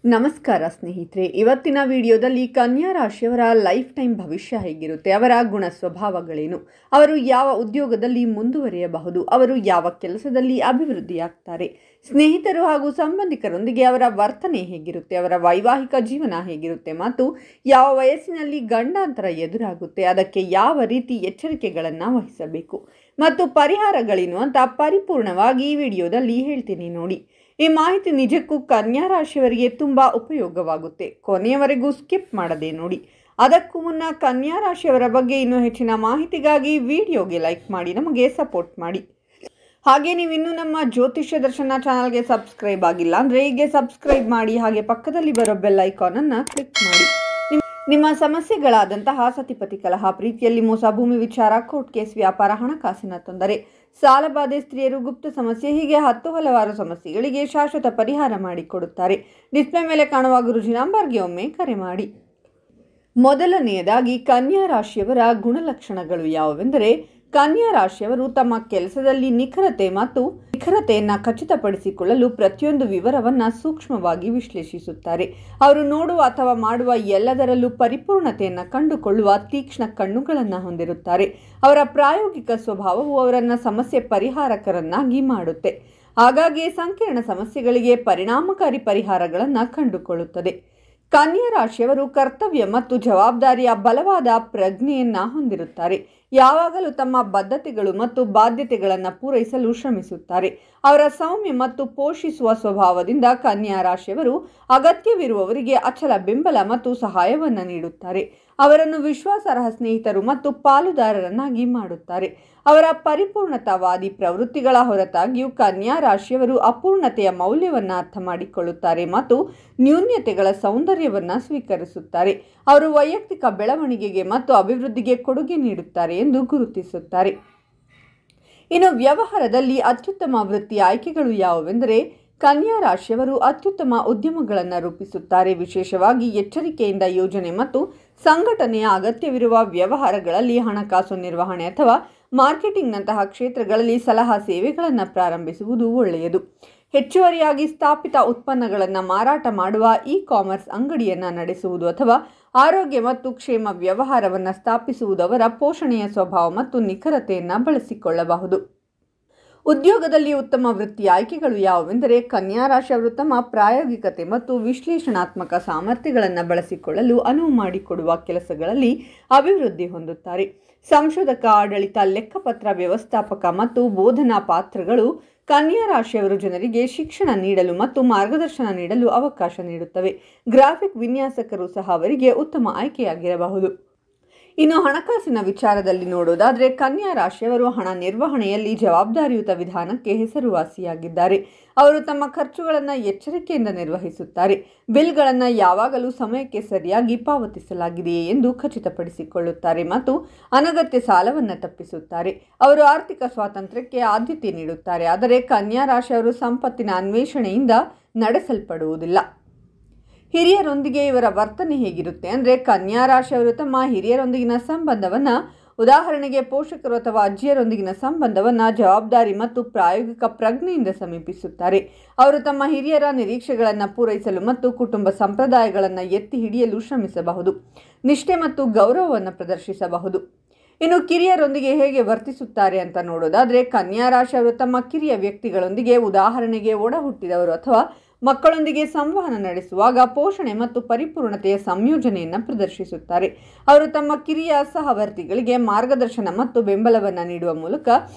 ನಮಸ್ಕಾರ ಸ್ನೇಹಿತರೆ, ಇವತ್ತಿನ ವಿಡಿಯೋದಲ್ಲಿ ಕನ್ಯಾ ರಾಶಿಯವರ ಲೈಫ್ ಟೈಮ್ ಭವಿಷ್ಯ ಹೇಗಿರುತ್ತೆ, ಅವರ ಗುಣ ಸ್ವಭಾವಗಳೇನು, ಅವರು ಯಾವ ಉದ್ಯೋಗದಲ್ಲಿ ಮುಂದುವರಿಯಬಹುದು, ಅವರು ಯಾವ ಕೆಲಸದಲ್ಲಿ ಅಭಿವೃದ್ಧಿಯಾಗ್ತಾರೆ, ಸ್ನೇಹಿತರು ಹಾಗೂ ಸಂಬಂಧಿಕರೊಂದಿಗೆ ಅವರ ವರ್ತನೆ ಹೇಗಿರುತ್ತೆ, ಅವರ ವೈವಾಹಿಕ ಜೀವನ ಹೇಗಿರುತ್ತೆ ಮತ್ತು ಯಾವ ವಯಸ್ಸಿನಲ್ಲಿ ಗಂಡಾಂತರ ಎದುರಾಗುತ್ತೆ, ಅದಕ್ಕೆ ಯಾವ ರೀತಿ ಎಚ್ಚರಿಕೆಗಳನ್ನು ವಹಿಸಬೇಕು ಮತ್ತು ಪರಿಹಾರಗಳೇನು ಅಂತ ಪರಿಪೂರ್ಣವಾಗಿ ಈ ವಿಡಿಯೋದಲ್ಲಿ ಹೇಳ್ತೀನಿ ನೋಡಿ. ಈ ಮಾಹಿತಿ ನಿಜಕ್ಕೂ ಕನ್ಯಾ ರಾಶಿಯವರಿಗೆ ತುಂಬ ಉಪಯೋಗವಾಗುತ್ತೆ. ಕೊನೆಯವರೆಗೂ ಸ್ಕಿಪ್ ಮಾಡದೆ ನೋಡಿ. ಅದಕ್ಕೂ ಮುನ್ನ ಕನ್ಯಾ ರಾಶಿಯವರ ಬಗ್ಗೆ ಇನ್ನೂ ಹೆಚ್ಚಿನ ಮಾಹಿತಿಗಾಗಿ ವಿಡಿಯೋಗೆ ಲೈಕ್ ಮಾಡಿ ನಮಗೆ ಸಪೋರ್ಟ್ ಮಾಡಿ. ಹಾಗೆ ನೀವು ಇನ್ನೂ ನಮ್ಮ ಜ್ಯೋತಿಷ್ಯ ದರ್ಶನ ಚಾನಲ್ಗೆ ಸಬ್ಸ್ಕ್ರೈಬ್ ಆಗಿಲ್ಲ ಅಂದರೆ ಹೀಗೆ ಸಬ್ಸ್ಕ್ರೈಬ್ ಮಾಡಿ, ಹಾಗೆ ಪಕ್ಕದಲ್ಲಿ ಬರೋ ಬೆಲ್ ಐಕಾನನ್ನು ಕ್ಲಿಕ್ ಮಾಡಿ. ನಿಮ್ಮ ಸಮಸ್ಯೆಗಳಾದಂತಹ ಸತಿಪತಿ ಕಲಹ, ಪ್ರೀತಿಯಲ್ಲಿ ಮೋಸ, ಭೂಮಿ ವಿಚಾರ, ಕೋರ್ಟ್ ಕೇಸ್, ವ್ಯಾಪಾರ, ಹಣಕಾಸಿನ ತೊಂದರೆ, ಸಾಲಬಾಧೆ, ಸ್ತ್ರೀಯರು, ಗುಪ್ತ ಸಮಸ್ಯೆ, ಹೀಗೆ ಹಲವಾರು ಸಮಸ್ಯೆಗಳಿಗೆ ಶಾಶ್ವತ ಪರಿಹಾರ ಮಾಡಿಕೊಡುತ್ತಾರೆ. ಡಿಸ್ಪ್ಲೇ ಮೇಲೆ ಕಾಣುವ ಗುರುಜಿ ನಂಬರ್ಗೆ ಒಮ್ಮೆ ಕರೆ ಮಾಡಿ. ಮೊದಲನೆಯದಾಗಿ ಕನ್ಯಾ ರಾಶಿಯವರ ಗುಣಲಕ್ಷಣಗಳು ಯಾವುವೆಂದರೆ, ಕನ್ಯಾ ರಾಶಿಯವರು ತಮ್ಮ ಕೆಲಸದಲ್ಲಿ ನಿಖರತೆಯನ್ನು ಖಚಿತಪಡಿಸಿಕೊಳ್ಳಲು ಪ್ರತಿಯೊಂದು ವಿವರವನ್ನು ಸೂಕ್ಷ್ಮವಾಗಿ ವಿಶ್ಲೇಷಿಸುತ್ತಾರೆ. ಅವರು ನೋಡುವ ಅಥವಾ ಮಾಡುವ ಎಲ್ಲದರಲ್ಲೂ ಪರಿಪೂರ್ಣತೆಯನ್ನು ಕಂಡುಕೊಳ್ಳುವ ತೀಕ್ಷ್ಣ ಕಣ್ಣುಗಳನ್ನು ಹೊಂದಿರುತ್ತಾರೆ. ಅವರ ಪ್ರಾಯೋಗಿಕ ಸ್ವಭಾವವು ಅವರನ್ನು ಸಮಸ್ಯೆ ಪರಿಹಾರಕರನ್ನಾಗಿ ಮಾಡುತ್ತೆ. ಹಾಗಾಗಿ ಸಂಕೀರ್ಣ ಸಮಸ್ಯೆಗಳಿಗೆ ಪರಿಣಾಮಕಾರಿ ಪರಿಹಾರಗಳನ್ನು ಕಂಡುಕೊಳ್ಳುತ್ತದೆ. ಕನ್ಯಾ ರಾಶಿಯವರು ಕರ್ತವ್ಯ ಮತ್ತು ಜವಾಬ್ದಾರಿಯ ಬಲವಾದ ಪ್ರಜ್ಞೆಯನ್ನು ಹೊಂದಿರುತ್ತಾರೆ. ಯಾವಾಗಲೂ ತಮ್ಮ ಬದ್ಧತೆಗಳು ಮತ್ತು ಬಾಧ್ಯತೆಗಳನ್ನು ಪೂರೈಸಲು ಶ್ರಮಿಸುತ್ತಾರೆ. ಅವರ ಸೌಮ್ಯ ಮತ್ತು ಪೋಷಿಸುವ ಸ್ವಭಾವದಿಂದ ಕನ್ಯಾ ರಾಶಿಯವರು ಅಗತ್ಯವಿರುವವರಿಗೆ ಅಚಲ ಬೆಂಬಲ ಮತ್ತು ಸಹಾಯವನ್ನು ನೀಡುತ್ತಾರೆ. ಅವರನ್ನು ವಿಶ್ವಾಸಾರ್ಹ ಸ್ನೇಹಿತರು ಮತ್ತು ಪಾಲುದಾರರನ್ನಾಗಿ ಮಾಡುತ್ತಾರೆ. ಅವರ ಪರಿಪೂರ್ಣತಾವಾದಿ ಪ್ರವೃತ್ತಿಗಳ ಹೊರತಾಗಿಯೂ ಕನ್ಯಾ ರಾಶಿಯವರು ಅಪೂರ್ಣತೆಯ ಮೌಲ್ಯವನ್ನು ಅರ್ಥ ಮಾಡಿಕೊಳ್ಳುತ್ತಾರೆ ಮತ್ತು ನ್ಯೂನ್ಯತೆಗಳ ಸೌಂದರ್ಯವನ್ನು ಸ್ವೀಕರಿಸುತ್ತಾರೆ. ಅವರು ವೈಯಕ್ತಿಕ ಬೆಳವಣಿಗೆಗೆ ಮತ್ತು ಅಭಿವೃದ್ಧಿಗೆ ಕೊಡುಗೆ ನೀಡುತ್ತಾರೆ ಎಂದು ಗುರುತಿಸುತ್ತಾರೆ. ಇನ್ನು ವ್ಯವಹಾರದಲ್ಲಿ ಅತ್ಯುತ್ತಮ ವೃತ್ತಿ ಆಯ್ಕೆಗಳು ಯಾವುವೆಂದರೆ, ಕನ್ಯಾ ರಾಶಿಯವರು ಅತ್ಯುತ್ತಮ ಉದ್ಯಮಗಳನ್ನು ರೂಪಿಸುತ್ತಾರೆ. ವಿಶೇಷವಾಗಿ ಎಚ್ಚರಿಕೆಯಿಂದ ಯೋಜನೆ ಮತ್ತು ಸಂಘಟನೆಯ ಅಗತ್ಯವಿರುವ ವ್ಯವಹಾರಗಳಲ್ಲಿ ಹಣಕಾಸು ನಿರ್ವಹಣೆ ಅಥವಾ ಮಾರ್ಕೆಟಿಂಗ್ನಂತಹ ಕ್ಷೇತ್ರಗಳಲ್ಲಿ ಸಲಹಾ ಸೇವೆಗಳನ್ನು ಪ್ರಾರಂಭಿಸುವುದು ಒಳ್ಳೆಯದು. ಹೆಚ್ಚುವರಿಯಾಗಿ ಸ್ಥಾಪಿತ ಉತ್ಪನ್ನಗಳನ್ನು ಮಾರಾಟ ಮಾಡುವ ಇ-ಕಾಮರ್ಸ್ ಅಂಗಡಿಯನ್ನು ನಡೆಸುವುದು ಅಥವಾ ಆರೋಗ್ಯ ಮತ್ತು ಕ್ಷೇಮ ವ್ಯವಹಾರವನ್ನು ಸ್ಥಾಪಿಸುವುದು ಅವರ ಪೋಷಣೆಯ ಸ್ವಭಾವ ಮತ್ತು ನಿಖರತೆಯನ್ನು ಬಳಸಿಕೊಳ್ಳಬಹುದು. ಉದ್ಯೋಗದಲ್ಲಿ ಉತ್ತಮ ವೃತ್ತಿ ಆಯ್ಕೆಗಳು ಯಾವುವೆಂದರೆ, ಕನ್ಯಾ ರಾಶಿಯವರು ತಮ್ಮ ಪ್ರಾಯೋಗಿಕತೆ ಮತ್ತು ವಿಶ್ಲೇಷಣಾತ್ಮಕ ಸಾಮರ್ಥ್ಯಗಳನ್ನು ಬಳಸಿಕೊಳ್ಳಲು ಅನುವು ಮಾಡಿಕೊಡುವ ಕೆಲಸಗಳಲ್ಲಿ ಅಭಿವೃದ್ಧಿ ಹೊಂದುತ್ತಾರೆ. ಸಂಶೋಧಕ, ಆಡಳಿತ, ಲೆಕ್ಕಪತ್ರ, ವ್ಯವಸ್ಥಾಪಕ ಮತ್ತು ಬೋಧನಾ ಪಾತ್ರಗಳು ಕನ್ಯಾ ರಾಶಿಯವರು ಜನರಿಗೆ ಶಿಕ್ಷಣ ನೀಡಲು ಮತ್ತು ಮಾರ್ಗದರ್ಶನ ನೀಡಲು ಅವಕಾಶ ನೀಡುತ್ತವೆ. ಗ್ರಾಫಿಕ್ ವಿನ್ಯಾಸಕರು ಸಹ ಅವರಿಗೆ ಉತ್ತಮ ಆಯ್ಕೆಯಾಗಿರಬಹುದು. ಇನ್ನು ಹಣಕಾಸಿನ ವಿಚಾರದಲ್ಲಿ ನೋಡೋದಾದರೆ, ಕನ್ಯಾ ರಾಶಿಯವರು ಹಣ ನಿರ್ವಹಣೆಯಲ್ಲಿ ಜವಾಬ್ದಾರಿಯುತ ವಿಧಾನಕ್ಕೆ ಹೆಸರುವಾಸಿಯಾಗಿದ್ದಾರೆ. ಅವರು ತಮ್ಮ ಖರ್ಚುಗಳನ್ನು ಎಚ್ಚರಿಕೆಯಿಂದ ನಿರ್ವಹಿಸುತ್ತಾರೆ. ಬಿಲ್ಗಳನ್ನು ಯಾವಾಗಲೂ ಸಮಯಕ್ಕೆ ಸರಿಯಾಗಿ ಪಾವತಿಸಲಾಗಿದೆಯೇ ಎಂದು ಖಚಿತಪಡಿಸಿಕೊಳ್ಳುತ್ತಾರೆ ಮತ್ತು ಅನಗತ್ಯ ಸಾಲವನ್ನು ತಪ್ಪಿಸುತ್ತಾರೆ. ಅವರು ಆರ್ಥಿಕ ಸ್ವಾತಂತ್ರ್ಯಕ್ಕೆ ಆದ್ಯತೆ ನೀಡುತ್ತಾರೆ, ಆದರೆ ಕನ್ಯಾ ರಾಶಿಯವರು ಸಂಪತ್ತಿನ ಅನ್ವೇಷಣೆಯಿಂದ ನಡೆಸಲ್ಪಡುವುದಿಲ್ಲ. ಹಿರಿಯರೊಂದಿಗೆ ಇವರ ವರ್ತನೆ ಹೇಗಿರುತ್ತೆ ಅಂದರೆ, ಕನ್ಯಾ ರಾಶಿಯವರು ತಮ್ಮ ಹಿರಿಯರೊಂದಿಗಿನ ಸಂಬಂಧವನ್ನು, ಉದಾಹರಣೆಗೆ ಪೋಷಕರು ಅಥವಾ ಅಜ್ಜಿಯರೊಂದಿಗಿನ ಸಂಬಂಧವನ್ನು ಜವಾಬ್ದಾರಿ ಮತ್ತು ಪ್ರಾಯೋಗಿಕ ಪ್ರಜ್ಞೆಯಿಂದ ಸಮೀಪಿಸುತ್ತಾರೆ. ಅವರು ತಮ್ಮ ಹಿರಿಯರ ನಿರೀಕ್ಷೆಗಳನ್ನು ಪೂರೈಸಲು ಮತ್ತು ಕುಟುಂಬ ಸಂಪ್ರದಾಯಗಳನ್ನು ಎತ್ತಿ ಹಿಡಿಯಲು ಶ್ರಮಿಸಬಹುದು. ನಿಷ್ಠೆ ಮತ್ತು ಗೌರವವನ್ನು ಪ್ರದರ್ಶಿಸಬಹುದು. ಇನ್ನು ಕಿರಿಯರೊಂದಿಗೆ ಹೇಗೆ ವರ್ತಿಸುತ್ತಾರೆ ಅಂತ ನೋಡೋದಾದರೆ, ಕನ್ಯಾ ರಾಶಿಯವರು ತಮ್ಮ ಕಿರಿಯ ವ್ಯಕ್ತಿಗಳೊಂದಿಗೆ, ಉದಾಹರಣೆಗೆ ಒಡ ಹುಟ್ಟಿದವರು ಅಥವಾ ಮಕ್ಕಳೊಂದಿಗೆ ಸಂವಹನ ನಡೆಸುವಾಗ ಪೋಷಣೆ ಮತ್ತು ಪರಿಪೂರ್ಣತೆಯ ಸಂಯೋಜನೆಯನ್ನು ಪ್ರದರ್ಶಿಸುತ್ತಾರೆ. ಅವರು ತಮ್ಮ ಕಿರಿಯ ಸಹವರ್ತಿಗಳಿಗೆ ಮಾರ್ಗದರ್ಶನ ಮತ್ತು ಬೆಂಬಲವನ್ನು ನೀಡುವ ಮೂಲಕ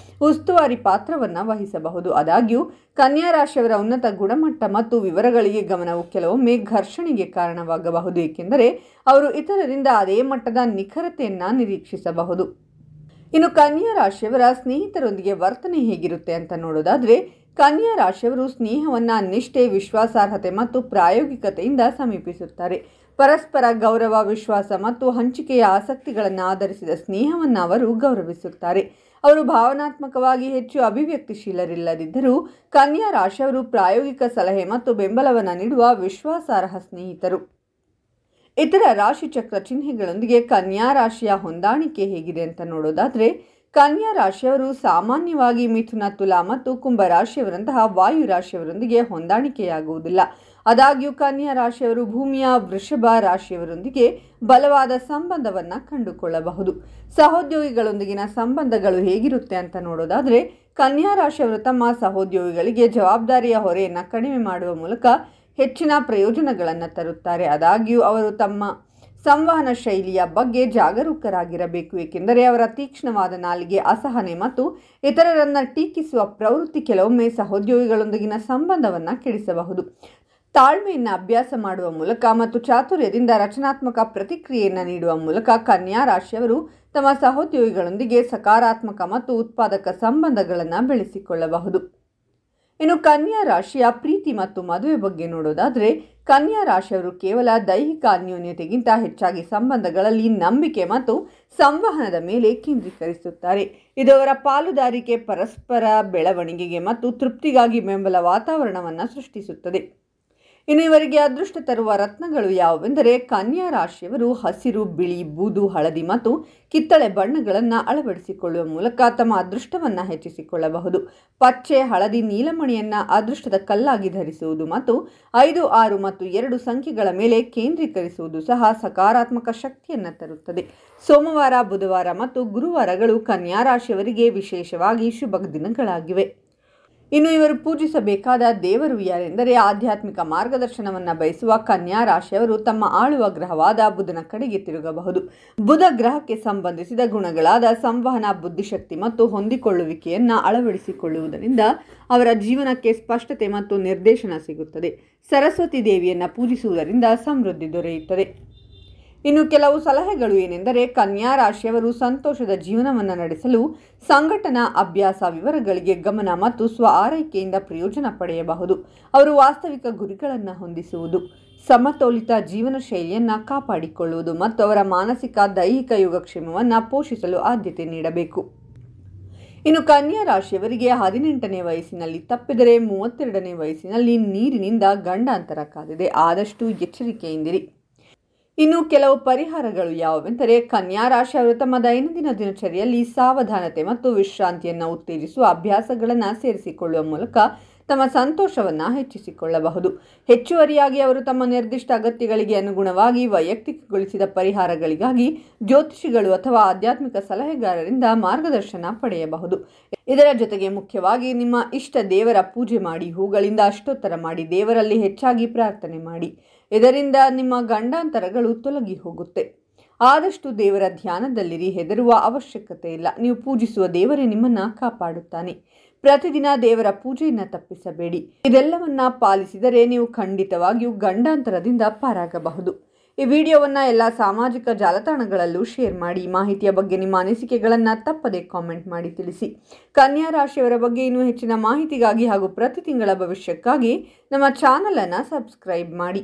ಉಸ್ತುವಾರಿ ಪಾತ್ರವನ್ನು ವಹಿಸಬಹುದು. ಆದಾಗ್ಯೂ ಕನ್ಯಾ ರಾಶಿಯವರ ಉನ್ನತ ಗುಣಮಟ್ಟ ಮತ್ತು ವಿವರಗಳಿಗೆ ಗಮನವು ಕೆಲವೊಮ್ಮೆ ಘರ್ಷಣೆಗೆ ಕಾರಣವಾಗಬಹುದು, ಏಕೆಂದರೆ ಅವರು ಇತರರಿಂದ ಅದೇ ಮಟ್ಟದ ನಿಖರತೆಯನ್ನು ನಿರೀಕ್ಷಿಸಬಹುದು. ಇನ್ನು ಕನ್ಯಾ ರಾಶಿಯವರ ಸ್ನೇಹಿತರೊಂದಿಗೆ ವರ್ತನೆ ಹೇಗಿರುತ್ತೆ ಅಂತ ನೋಡೋದಾದರೆ, ಕನ್ಯಾ ರಾಶಿಯವರು ಸ್ನೇಹವನ್ನು ನಿಷ್ಠೆ, ವಿಶ್ವಾಸಾರ್ಹತೆ ಮತ್ತು ಪ್ರಾಯೋಗಿಕತೆಯಿಂದ ಸಮೀಪಿಸುತ್ತಾರೆ. ಪರಸ್ಪರ ಗೌರವ, ವಿಶ್ವಾಸ ಮತ್ತು ಹಂಚಿಕೆಯ ಆಸಕ್ತಿಗಳನ್ನು ಆಧರಿಸಿದ ಸ್ನೇಹವನ್ನು ಅವರು ಗೌರವಿಸುತ್ತಾರೆ. ಅವರು ಭಾವನಾತ್ಮಕವಾಗಿ ಹೆಚ್ಚು ಅಭಿವ್ಯಕ್ತಿಶೀಲರಿಲ್ಲದಿದ್ದರೂ ಕನ್ಯಾ ರಾಶಿಯವರು ಪ್ರಾಯೋಗಿಕ ಸಲಹೆ ಮತ್ತು ಬೆಂಬಲವನ್ನು ನೀಡುವ ವಿಶ್ವಾಸಾರ್ಹ ಸ್ನೇಹಿತರು. ಇತರ ರಾಶಿಚಕ್ರ ಚಿಹ್ನೆಗಳೊಂದಿಗೆ ಕನ್ಯಾ ರಾಶಿಯ ಹೊಂದಾಣಿಕೆ ಹೇಗಿದೆ ಅಂತ ನೋಡೋದಾದರೆ, ಕನ್ಯಾ ರಾಶಿಯವರು ಸಾಮಾನ್ಯವಾಗಿ ಮಿಥುನ, ತುಲಾ ಮತ್ತು ಕುಂಭ ರಾಶಿಯವರಂತಹ ವಾಯು ರಾಶಿಯವರೊಂದಿಗೆ ಹೊಂದಾಣಿಕೆಯಾಗುವುದಿಲ್ಲ. ಆದಾಗ್ಯೂ ಕನ್ಯಾ ರಾಶಿಯವರು ಭೂಮಿಯ ವೃಷಭ ರಾಶಿಯವರೊಂದಿಗೆ ಬಲವಾದ ಸಂಬಂಧವನ್ನು ಕಂಡುಕೊಳ್ಳಬಹುದು. ಸಹೋದ್ಯೋಗಿಗಳೊಂದಿಗಿನ ಸಂಬಂಧಗಳು ಹೇಗಿರುತ್ತೆ ಅಂತ ನೋಡೋದಾದರೆ, ಕನ್ಯಾ ರಾಶಿಯವರು ತಮ್ಮ ಸಹೋದ್ಯೋಗಿಗಳಿಗೆ ಜವಾಬ್ದಾರಿಯ ಹೊರೆಯನ್ನು ಕಡಿಮೆ ಮಾಡುವ ಮೂಲಕ ಹೆಚ್ಚಿನ ಪ್ರಯೋಜನಗಳನ್ನು ತರುತ್ತಾರೆ. ಆದಾಗ್ಯೂ ಅವರು ತಮ್ಮ ಸಂವಹನ ಶೈಲಿಯ ಬಗ್ಗೆ ಜಾಗರೂಕರಾಗಿರಬೇಕು, ಏಕೆಂದರೆ ಅವರ ತೀಕ್ಷ್ಣವಾದ ನಾಲಿಗೆ, ಅಸಹನೆ ಮತ್ತು ಇತರರನ್ನು ಟೀಕಿಸುವ ಪ್ರವೃತ್ತಿ ಕೆಲವೊಮ್ಮೆ ಸಹೋದ್ಯೋಗಿಗಳೊಂದಿಗಿನ ಸಂಬಂಧವನ್ನು ಕೆಡಿಸಬಹುದು. ತಾಳ್ಮೆಯನ್ನು ಅಭ್ಯಾಸ ಮಾಡುವ ಮೂಲಕ ಮತ್ತು ಚಾತುರ್ಯದಿಂದ ರಚನಾತ್ಮಕ ಪ್ರತಿಕ್ರಿಯೆಯನ್ನು ನೀಡುವ ಮೂಲಕ ಕನ್ಯಾ ರಾಶಿಯವರು ತಮ್ಮ ಸಹೋದ್ಯೋಗಿಗಳೊಂದಿಗೆ ಸಕಾರಾತ್ಮಕ ಮತ್ತು ಉತ್ಪಾದಕ ಸಂಬಂಧಗಳನ್ನು ಬೆಳೆಸಿಕೊಳ್ಳಬಹುದು. ಇನ್ನು ಕನ್ಯಾ ರಾಶಿಯ ಪ್ರೀತಿ ಮತ್ತು ಮದುವೆ ಬಗ್ಗೆ ನೋಡೋದಾದರೆ, ಕನ್ಯಾ ರಾಶಿಯವರು ಕೇವಲ ದೈಹಿಕ ಅನ್ಯೋನ್ಯತೆಗಿಂತ ಹೆಚ್ಚಾಗಿ ಸಂಬಂಧಗಳಲ್ಲಿ ನಂಬಿಕೆ ಮತ್ತು ಸಂವಹನದ ಮೇಲೆ ಕೇಂದ್ರೀಕರಿಸುತ್ತಾರೆ. ಇದು ಅವರ ಪಾಲುದಾರಿಕೆ, ಪರಸ್ಪರ ಬೆಳವಣಿಗೆಗೆ ಮತ್ತು ತೃಪ್ತಿಗಾಗಿ ಬೆಂಬಲ ವಾತಾವರಣವನ್ನು ಸೃಷ್ಟಿಸುತ್ತದೆ. ಇನ್ನು ಇವರಿಗೆ ಅದೃಷ್ಟ ತರುವ ರತ್ನಗಳು ಯಾವುವೆಂದರೆ, ಕನ್ಯಾ ರಾಶಿಯವರು ಹಸಿರು, ಬಿಳಿ, ಬೂದು, ಹಳದಿ ಮತ್ತು ಕಿತ್ತಳೆ ಬಣ್ಣಗಳನ್ನು ಅಳವಡಿಸಿಕೊಳ್ಳುವ ಮೂಲಕ ತಮ್ಮ ಅದೃಷ್ಟವನ್ನು ಹೆಚ್ಚಿಸಿಕೊಳ್ಳಬಹುದು. ಪಚ್ಚೆ, ಹಳದಿ, ನೀಲಮಣಿಯನ್ನು ಅದೃಷ್ಟದ ಕಲ್ಲಾಗಿ ಧರಿಸುವುದು ಮತ್ತು 5, 6 ಮತ್ತು 2 ಸಂಖ್ಯೆಗಳ ಮೇಲೆ ಕೇಂದ್ರೀಕರಿಸುವುದು ಸಹ ಸಕಾರಾತ್ಮಕ ಶಕ್ತಿಯನ್ನು ತರುತ್ತದೆ. ಸೋಮವಾರ, ಬುಧವಾರ ಮತ್ತು ಗುರುವಾರಗಳು ಕನ್ಯಾ ರಾಶಿಯವರಿಗೆ ವಿಶೇಷವಾಗಿ ಶುಭ ದಿನಗಳಾಗಿವೆ. ಇನ್ನು ಇವರು ಪೂಜಿಸಬೇಕಾದ ದೇವರು ಯಾರೆಂದರೆ, ಆಧ್ಯಾತ್ಮಿಕ ಮಾರ್ಗದರ್ಶನವನ್ನು ಬಯಸುವ ಕನ್ಯಾ ರಾಶಿಯವರು ತಮ್ಮ ಆಳುವ ಗ್ರಹವಾದ ಬುಧನ ಕಡೆಗೆ ತಿರುಗಬಹುದು. ಬುಧ ಗ್ರಹಕ್ಕೆ ಸಂಬಂಧಿಸಿದ ಗುಣಗಳಾದ ಸಂವಹನ, ಬುದ್ಧಿಶಕ್ತಿ ಮತ್ತು ಹೊಂದಿಕೊಳ್ಳುವಿಕೆಯನ್ನು ಅಳವಡಿಸಿಕೊಳ್ಳುವುದರಿಂದ ಅವರ ಜೀವನಕ್ಕೆ ಸ್ಪಷ್ಟತೆ ಮತ್ತು ನಿರ್ದೇಶನ ಸಿಗುತ್ತದೆ. ಸರಸ್ವತಿ ದೇವಿಯನ್ನು ಪೂಜಿಸುವುದರಿಂದ ಸಮೃದ್ಧಿ ದೊರೆಯುತ್ತದೆ. ಇನ್ನು ಕೆಲವು ಸಲಹೆಗಳು ಏನೆಂದರೆ, ಕನ್ಯಾ ರಾಶಿಯವರು ಸಂತೋಷದ ಜೀವನವನ್ನು ನಡೆಸಲು ಸಂಘಟನಾ ಅಭ್ಯಾಸ ವಿವರಗಳಿಗೆ ಗಮನ ಮತ್ತು ಸ್ವ ಆರೈಕೆಯಿಂದ ಪ್ರಯೋಜನ ಪಡೆಯಬಹುದು. ಅವರು ವಾಸ್ತವಿಕ ಗುರಿಗಳನ್ನು ಹೊಂದಿಸುವುದು, ಸಮತೋಲಿತ ಜೀವನ ಶೈಲಿಯನ್ನು ಕಾಪಾಡಿಕೊಳ್ಳುವುದು ಮತ್ತು ಅವರ ಮಾನಸಿಕ, ದೈಹಿಕ ಯೋಗಕ್ಷೇಮವನ್ನು ಪೋಷಿಸಲು ಆದ್ಯತೆ ನೀಡಬೇಕು. ಇನ್ನು ಕನ್ಯಾ ರಾಶಿಯವರಿಗೆ 18ನೇ ವಯಸ್ಸಿನಲ್ಲಿ ತಪ್ಪಿದರೆ 32ನೇ ವಯಸ್ಸಿನಲ್ಲಿ ನೀರಿನಿಂದ ಗಂಡಾಂತರ ಕಾದಿದೆ, ಆದಷ್ಟು ಎಚ್ಚರಿಕೆಯಿಂದಿರಿ. ಇನ್ನು ಕೆಲವು ಪರಿಹಾರಗಳು ಯಾವುವೆಂದರೆ, ಕನ್ಯಾ ರಾಶಿಯವರು ತಮ್ಮ ದೈನಂದಿನ ದಿನಚರಿಯಲ್ಲಿ ಸಾವಧಾನತೆ ಮತ್ತು ವಿಶ್ರಾಂತಿಯನ್ನು ಉತ್ತೇಜಿಸುವ ಅಭ್ಯಾಸಗಳನ್ನು ಸೇರಿಸಿಕೊಳ್ಳುವ ಮೂಲಕ ತಮ್ಮ ಸಂತೋಷವನ್ನು ಹೆಚ್ಚಿಸಿಕೊಳ್ಳಬಹುದು. ಹೆಚ್ಚುವರಿಯಾಗಿ ಅವರು ತಮ್ಮ ನಿರ್ದಿಷ್ಟ ಅಗತ್ಯಗಳಿಗೆ ಅನುಗುಣವಾಗಿ ವೈಯಕ್ತಿಕಗೊಳಿಸಿದ ಪರಿಹಾರಗಳಿಗಾಗಿ ಜ್ಯೋತಿಷಿಗಳು ಅಥವಾ ಆಧ್ಯಾತ್ಮಿಕ ಸಲಹೆಗಾರರಿಂದ ಮಾರ್ಗದರ್ಶನ ಪಡೆಯಬಹುದು. ಇದರ ಜೊತೆಗೆ ಮುಖ್ಯವಾಗಿ ನಿಮ್ಮ ಇಷ್ಟ ದೇವರ ಪೂಜೆ ಮಾಡಿ, ಹೂಗಳಿಂದ ಅಷ್ಟೋತ್ತರ ಮಾಡಿ, ದೇವರಲ್ಲಿ ಹೆಚ್ಚಾಗಿ ಪ್ರಾರ್ಥನೆ ಮಾಡಿ. ಇದರಿಂದ ನಿಮ್ಮ ಗಂಡಾಂತರಗಳು ತೊಲಗಿ ಹೋಗುತ್ತೆ. ಆದಷ್ಟು ದೇವರ ಧ್ಯಾನದಲ್ಲಿರಿ, ಹೆದರುವ ಅವಶ್ಯಕತೆ ಇಲ್ಲ. ನೀವು ಪೂಜಿಸುವ ದೇವರೇ ನಿಮ್ಮನ್ನು ಕಾಪಾಡುತ್ತಾನೆ. ಪ್ರತಿದಿನ ದೇವರ ಪೂಜೆಯನ್ನು ತಪ್ಪಿಸಬೇಡಿ. ಇದೆಲ್ಲವನ್ನ ಪಾಲಿಸಿದರೆ ನೀವು ಖಂಡಿತವಾಗಿಯೂ ಗಂಡಾಂತರದಿಂದ ಪಾರಾಗಬಹುದು. ಈ ವಿಡಿಯೋವನ್ನು ಎಲ್ಲ ಸಾಮಾಜಿಕ ಜಾಲತಾಣಗಳಲ್ಲೂ ಶೇರ್ ಮಾಡಿ. ಮಾಹಿತಿಯ ಬಗ್ಗೆ ನಿಮ್ಮ ಅನಿಸಿಕೆಗಳನ್ನು ತಪ್ಪದೆ ಕಾಮೆಂಟ್ ಮಾಡಿ ತಿಳಿಸಿ. ಕನ್ಯಾ ರಾಶಿಯವರ ಬಗ್ಗೆ ಇನ್ನೂ ಹೆಚ್ಚಿನ ಮಾಹಿತಿಗಾಗಿ ಹಾಗೂ ಪ್ರತಿ ತಿಂಗಳ ಭವಿಷ್ಯಕ್ಕಾಗಿ ನಮ್ಮ ಚಾನಲನ್ನು ಸಬ್ಸ್ಕ್ರೈಬ್ ಮಾಡಿ.